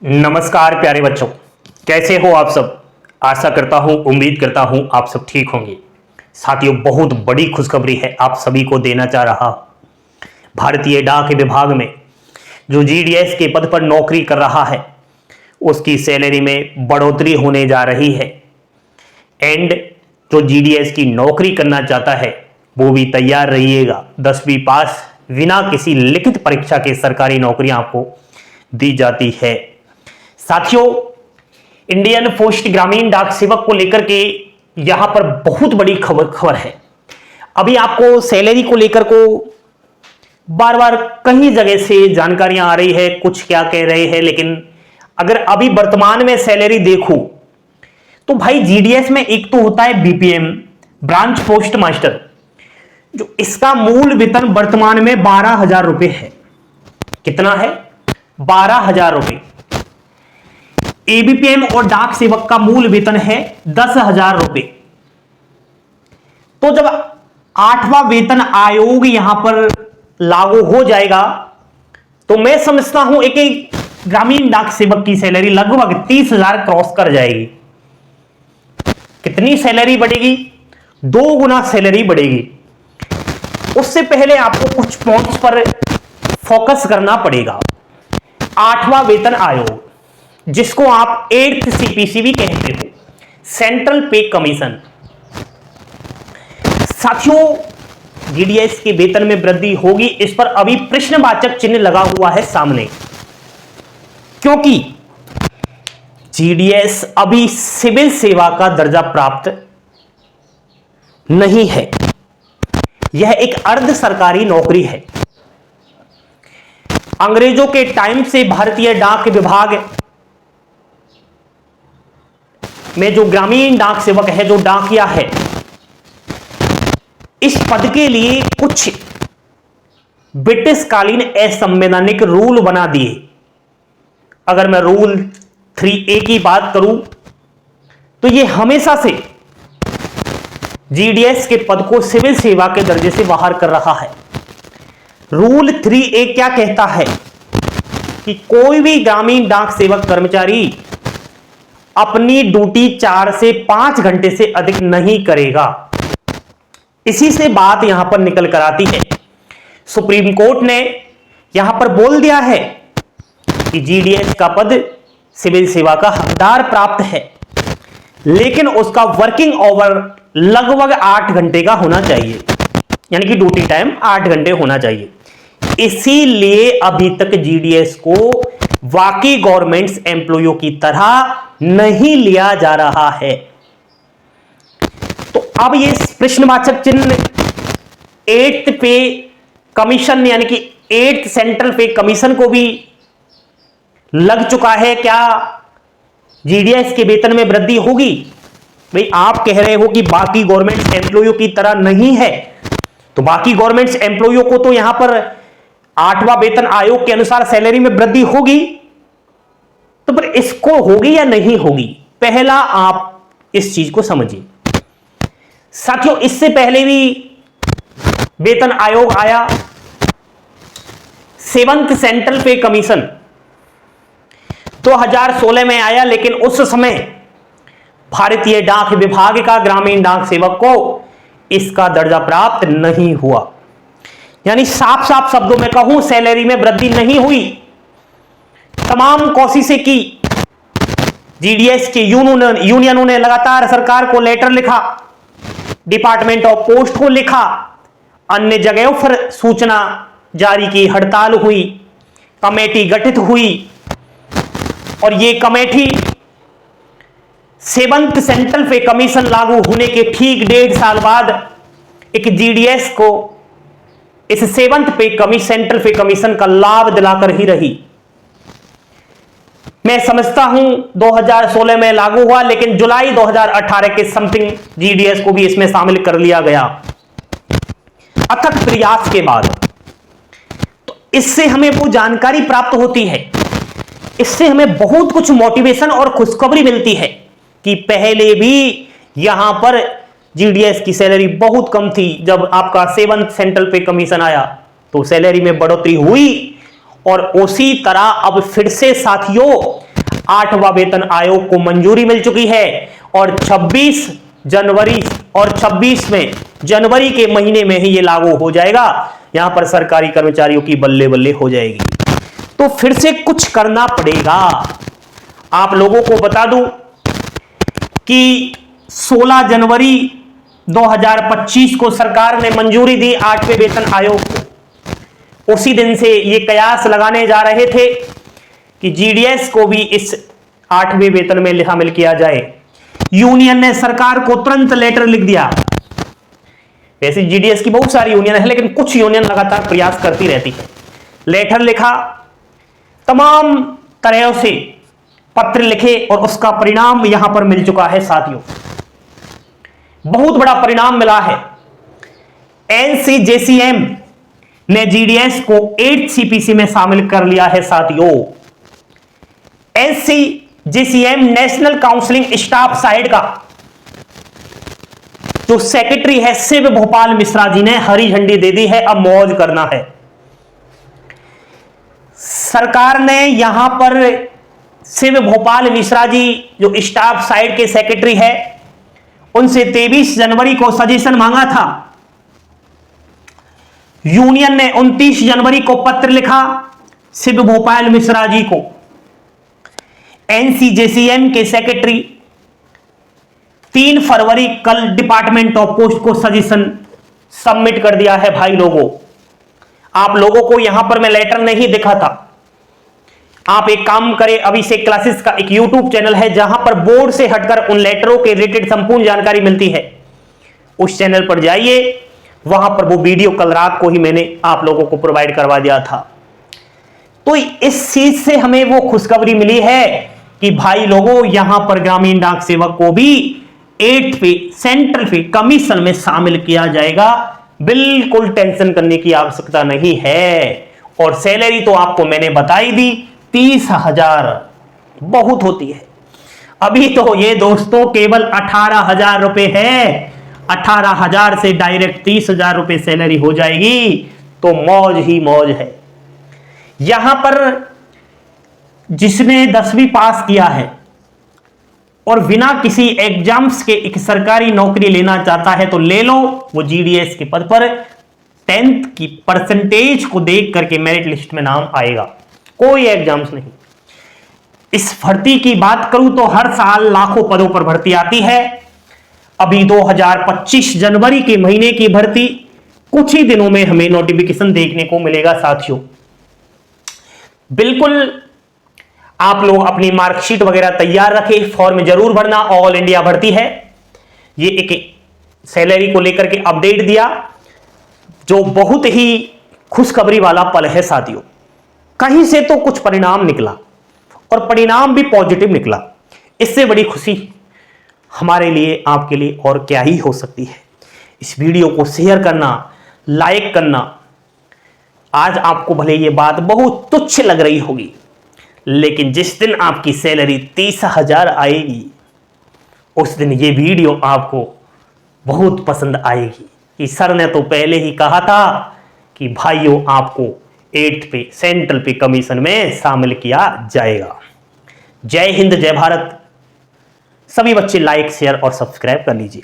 नमस्कार प्यारे बच्चों, कैसे हो आप सब। आशा करता हूं, उम्मीद करता हूं आप सब ठीक होंगे। साथियों, बहुत बड़ी खुशखबरी है आप सभी को देना चाह रहा। भारतीय डाक विभाग में जो जीडीएस के पद पर नौकरी कर रहा है उसकी सैलरी में बढ़ोतरी होने जा रही है। एंड जो जीडीएस की नौकरी करना चाहता है वो भी तैयार रहिएगा। 10वीं पास बिना किसी लिखित परीक्षा के सरकारी नौकरियां आपको दी जाती है। साथियों, इंडियन पोस्ट ग्रामीण डाक सेवक को लेकर के यहां पर बहुत बड़ी खबर है। अभी आपको सैलरी को लेकर को बार बार कई जगह से जानकारियां आ रही है, कुछ क्या कह रहे हैं, लेकिन अगर अभी वर्तमान में सैलरी देखो तो भाई जीडीएस में एक तो होता है बीपीएम, ब्रांच पोस्ट मास्टर, जो इसका मूल वेतन वर्तमान में 12,000 रुपए है। कितना है? 12,000 रुपए। एबीपीएम और डाक सेवक का मूल वेतन है 10,000 रुपए। तो जब 8वां वेतन आयोग यहां पर लागू हो जाएगा तो मैं समझता हूं एक ग्रामीण डाक सेवक की सैलरी लगभग 30,000 क्रॉस कर जाएगी। कितनी सैलरी बढ़ेगी? 2 गुना सैलरी बढ़ेगी। उससे पहले आपको कुछ पॉइंट्स पर फोकस करना पड़ेगा। 8वां वेतन आयोग, जिसको आप 8th सीपीसी भी कहते हो, सेंट्रल पे कमीशन। साथियों, जीडीएस के वेतन में वृद्धि होगी, इस पर अभी प्रश्नवाचक चिन्ह लगा हुआ है सामने, क्योंकि जीडीएस अभी सिविल सेवा का दर्जा प्राप्त नहीं है। यह एक अर्ध सरकारी नौकरी है। अंग्रेजों के टाइम से भारतीय डाक विभाग में जो ग्रामीण डाक सेवक है, जो डाकिया है, इस पद के लिए कुछ ब्रिटिश कालीन असंवैधानिक रूल बना दिए। अगर मैं रूल 3A की बात करूं तो यह हमेशा से जीडीएस के पद को सिविल सेवा के दर्जे से बाहर कर रहा है। रूल 3A क्या कहता है कि कोई भी ग्रामीण डाक सेवक कर्मचारी अपनी ड्यूटी 4 से 5 घंटे से अधिक नहीं करेगा। इसी से बात यहां पर निकल कर आती है। सुप्रीम कोर्ट ने यहां पर बोल दिया है कि जीडीएस का पद सिविल सेवा का हकदार प्राप्त है, लेकिन उसका वर्किंग आवर लगभग 8 घंटे का होना चाहिए, यानी कि ड्यूटी टाइम 8 घंटे होना चाहिए। इसीलिए अभी तक जीडीएस को बाकी गवर्नमेंट्स एम्प्लॉइयों की तरह नहीं लिया जा रहा है। तो अब ये प्रश्नवाचक चिन्ह 8th पे कमीशन, यानी कि 8th सेंट्रल पे कमीशन को भी लग चुका है। क्या जीडीएस के वेतन में वृद्धि होगी? भाई, आप कह रहे हो कि बाकी गवर्नमेंट एम्प्लॉइयों की तरह नहीं है, तो बाकी गवर्नमेंट एम्प्लॉइयों को तो यहां पर 8वां वेतन आयोग के अनुसार सैलरी में वृद्धि होगी, तो पर इसको होगी या नहीं होगी? पहला आप इस चीज को समझिए। साथियों, इससे पहले भी वेतन आयोग आया, 7th सेंट्रल पे कमीशन 2016 में आया, लेकिन उस समय भारतीय डाक विभाग का ग्रामीण डाक सेवक को इसका दर्जा प्राप्त नहीं हुआ। यानी साफ साफ शब्दों में कहूं, सैलरी में वृद्धि नहीं हुई। तमाम कोशिशें की, जीडीएस के यूनियनों ने लगातार सरकार को लेटर लिखा, डिपार्टमेंट ऑफ पोस्ट को लिखा, अन्य जगहों पर सूचना जारी की, हड़ताल हुई, कमेटी गठित हुई, और ये कमेटी 7th सेंट्रल पे कमीशन लागू होने के ठीक 1.5 साल बाद एक जीडीएस को इस 7th पे सेंट्रल पे कमीशन का लाभ दिलाकर ही रही। मैं समझता हूं 2016 में लागू हुआ, लेकिन जुलाई 2018 के समथिंग जीडीएस को भी इसमें शामिल कर लिया गया अथक प्रयास के बाद। तो इससे हमें वो जानकारी प्राप्त होती है, इससे हमें बहुत कुछ मोटिवेशन और खुशखबरी मिलती है कि पहले भी यहां पर जीडीएस की सैलरी बहुत कम थी। जब आपका 7th सेंट्रल पे कमीशन आया तो सैलरी में बढ़ोतरी हुई, और उसी तरह अब फिर से साथियों 8वां वेतन आयोग को मंजूरी मिल चुकी है और 26 जनवरी और 26 में जनवरी के महीने में ही ये लागू हो जाएगा। यहां पर सरकारी कर्मचारियों की बल्ले बल्ले हो जाएगी। तो फिर से कुछ करना पड़ेगा। आप लोगों को बता दूं कि 16 जनवरी 2025 को सरकार ने मंजूरी दी 8वें वेतन आयोग को। उसी दिन से ये कयास लगाने जा रहे थे कि जीडीएस को भी इस 8वें वेतन में शामिल किया जाए। यूनियन ने सरकार को तुरंत लेटर लिख दिया। वैसे जीडीएस की बहुत सारी यूनियन है, लेकिन कुछ यूनियन लगातार प्रयास करती रहती है। लेटर लिखा, तमाम तरह से पत्र लिखे और उसका परिणाम यहां पर मिल चुका है साथियों। बहुत बड़ा परिणाम मिला है। एनसीजेसीएम ने जीडीएस को 8 सीपीसी में शामिल कर लिया है साथियों। एनसीजेसीएम नेशनल काउंसलिंग स्टाफ साइड का जो सेक्रेटरी है शिव भोपाल मिश्रा जी ने हरी झंडी दे दी है। अब मौज करना है। सरकार ने यहां पर शिव भोपाल मिश्रा जी जो स्टाफ साइड के सेक्रेटरी है, उनसे 23 जनवरी को सजेशन मांगा था। यूनियन ने 29 जनवरी को पत्र लिखा शिव भोपाल मिश्रा जी को। एनसीजेसीएम के सेक्रेटरी 3 फरवरी कल डिपार्टमेंट ऑफ पोस्ट को सजेशन सबमिट कर दिया है। भाई लोगों, आप लोगों को यहां पर मैं लेटर नहीं दिखा था। आप एक काम करें, अभिषेक क्लासेस का एक यूट्यूब चैनल है जहां पर बोर्ड से हटकर उन लेटरों के रिलेटेड संपूर्ण जानकारी मिलती है। उस चैनल पर जाइए, वहां पर वो वीडियो कल रात को ही मैंने आप लोगों को प्रोवाइड करवा दिया था। तो इस चीज से हमें वो खुशखबरी मिली है कि भाई लोगों, यहां पर ग्रामीण डाक सेवक को भी 8 पे सेंट्रल पे कमीशन में शामिल किया जाएगा। बिल्कुल टेंशन करने की आवश्यकता नहीं है। और सैलरी तो आपको मैंने बताई दी, 30,000 बहुत होती है। अभी तो ये दोस्तों केवल 18,000 रुपए है। 18,000 से डायरेक्ट 30,000 रुपए सैलरी हो जाएगी, तो मौज ही मौज है। यहां पर जिसने 10वीं पास किया है और बिना किसी एग्जाम्स के एक सरकारी नौकरी लेना चाहता है तो ले लो। वो जीडीएस के पद पर 10th की परसेंटेज को देख करके मेरिट लिस्ट में नाम आएगा। कोई एग्जाम्स नहीं। इस भर्ती की बात करूं तो हर साल लाखों पदों पर भर्ती आती है। अभी 2025 जनवरी के महीने की भर्ती कुछ ही दिनों में हमें नोटिफिकेशन देखने को मिलेगा साथियों। बिल्कुल आप लोग अपनी मार्कशीट वगैरह तैयार रखें, फॉर्म जरूर भरना। ऑल इंडिया भर्ती है। ये एक सैलरी को लेकर के अपडेट दिया, जो बहुत ही खुशखबरी वाला पल है साथियों। कहीं से तो कुछ परिणाम निकला और परिणाम भी पॉजिटिव निकला। इससे बड़ी खुशी हमारे लिए, आपके लिए और क्या ही हो सकती है। इस वीडियो को शेयर करना, लाइक करना। आज आपको भले ये बात बहुत तुच्छ लग रही होगी, लेकिन जिस दिन आपकी सैलरी 30,000 आएगी, उस दिन ये वीडियो आपको बहुत पसंद आएगी कि सर ने तो पहले ही कहा था कि भाइयों आपको 8th पे सेंट्रल पे कमीशन में शामिल किया जाएगा। जय हिंद, जय भारत। सभी बच्चे लाइक, शेयर और सब्सक्राइब कर लीजिए।